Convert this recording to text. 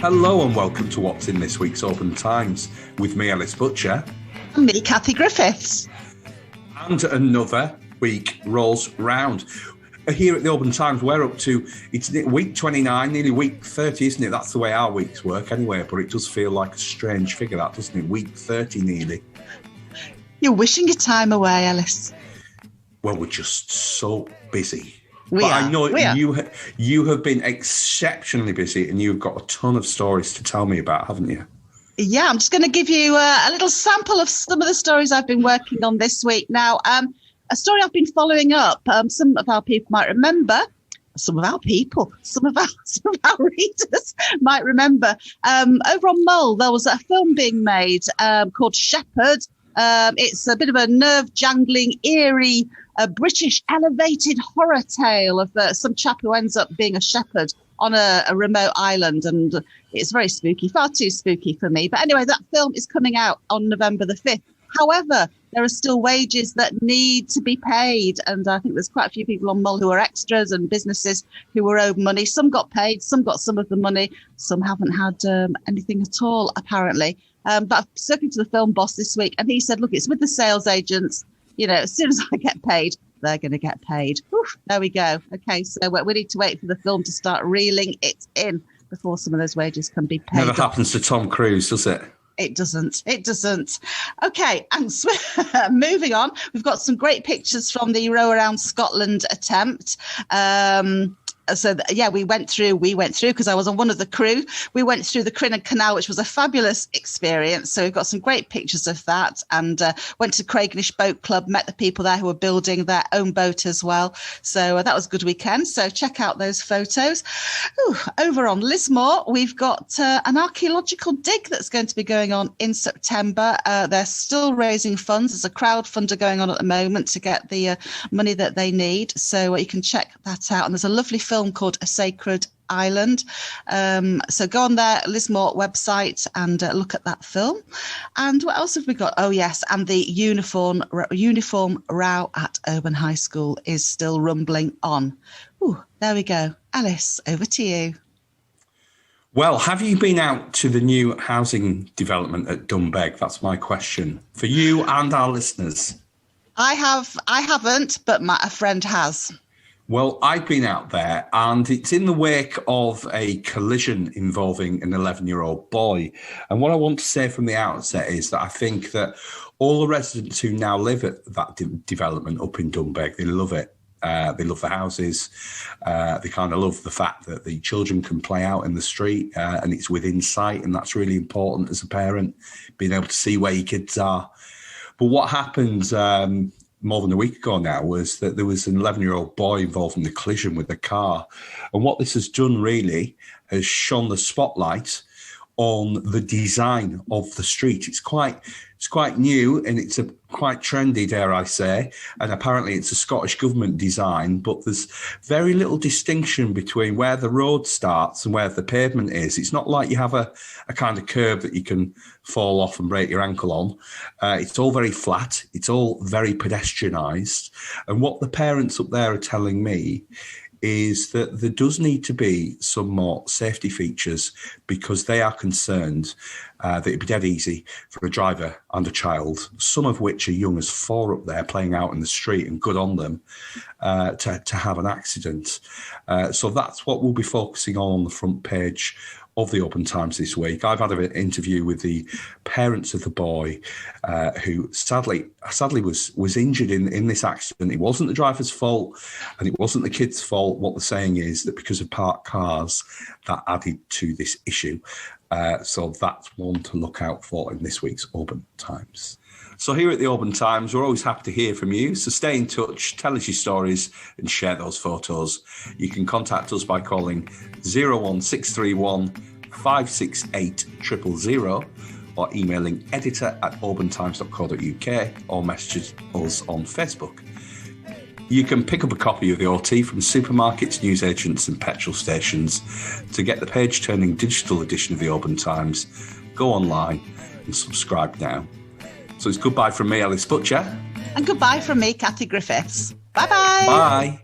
Hello and welcome to What's in this week's Oban Times with me, Alice Butcher. And me, Kathy Griffiths. And another week rolls round. Here at the Oban Times, we're up to, it's week 29, nearly week 30, isn't it? That's the way our weeks work anyway, but it does feel like a strange figure, that, doesn't it? Week 30 nearly. You're wishing your time away, Alice. Well, we're just so busy. I know you have been exceptionally busy and you've got a ton of stories to tell me about, haven't you? Yeah, I'm just going to give you a little sample of some of the stories I've been working on this week. Now, a story I've been following up, some of our people might remember, some of our readers might remember, over on Mull, there was a film being made called Shepherd. It's a bit of a nerve-jangling, eerie, British elevated horror tale of some chap who ends up being a shepherd on a remote island, and it's very spooky, far too spooky for me. But anyway, that film is coming out on November the 5th. However, there are still wages that need to be paid, and I think there's quite a few people on Mull who are extras and businesses who were owed money. Some got paid, some got some of the money, some haven't had anything at all, apparently. But I've spoken to the film boss this week, and he said, look, it's with the sales agents. You know, as soon as I get paid, they're going to get paid. Oof, there we go. Okay, so we need to wait for the film to start reeling it in before some of those wages can be paid. Never happens to Tom Cruise, does it? It doesn't. Okay, and moving on, we've got some great pictures from the RowAround Scotland attempt. We went through because I was on one of the crew. We went through the Crinan Canal, which was a fabulous experience. So we've got some great pictures of that, and went to Craignish Boat Club, met the people there who were building their own boat as well. So that was a good weekend. So check out those photos. Ooh, over on Lismore, we've got an archaeological dig that's going to be going on in September. They're still raising funds. There's a crowdfunder going on at the moment to get the money that they need. So you can check that out. And there's a lovely film called A Sacred Island. So go on their Lismore website and look at that film. And what else have we got? Oh, yes. And the uniform row at Oban High School is still rumbling on. Ooh, there we go. Alice, over to you. Well, have you been out to the new housing development at Dunbeg? That's my question for you and our listeners. I haven't, but a friend has. Well, I've been out there, and it's in the wake of a collision involving an 11-year-old boy. And what I want to say from the outset is that I think that all the residents who now live at that development up in Dunbeg, they love it. They love the houses. They kind of love the fact that the children can play out in the street and it's within sight. And that's really important as a parent, being able to see where your kids are. But what happened more than a week ago now was that there was an 11-year-old boy involved in the collision with the car. And what this has done really has shone the spotlight on the design of the street. It's quite new and it's quite trendy, dare I say. And apparently it's a Scottish government design, but there's very little distinction between where the road starts and where the pavement is. It's not like you have a kind of curb that you can fall off and break your ankle on. It's all very flat. It's all very pedestrianised. And what the parents up there are telling me is that there does need to be some more safety features because they are concerned that it'd be dead easy for a driver and a child, some of which are young as 4 up there playing out in the street and good on them, to have an accident. So that's what we'll be focusing on the front page of the Oban Times this week. I've had an interview with the parents of the boy who sadly was injured in this accident. It wasn't the driver's fault and it wasn't the kid's fault. What they're saying is that because of parked cars, that added to this issue. So that's one to look out for in this week's Oban Times. So here at the Oban Times, we're always happy to hear from you. So stay in touch, tell us your stories and share those photos. You can contact us by calling 01631 568 000 or emailing editor@obantimes.co.uk or message us on Facebook. You can pick up a copy of the OT from supermarkets, newsagents and petrol stations. To get the page-turning digital edition of the Oban Times, go online and subscribe now. So it's goodbye from me, Alice Butcher. And goodbye from me, Kathy Griffiths. Bye-bye. Bye.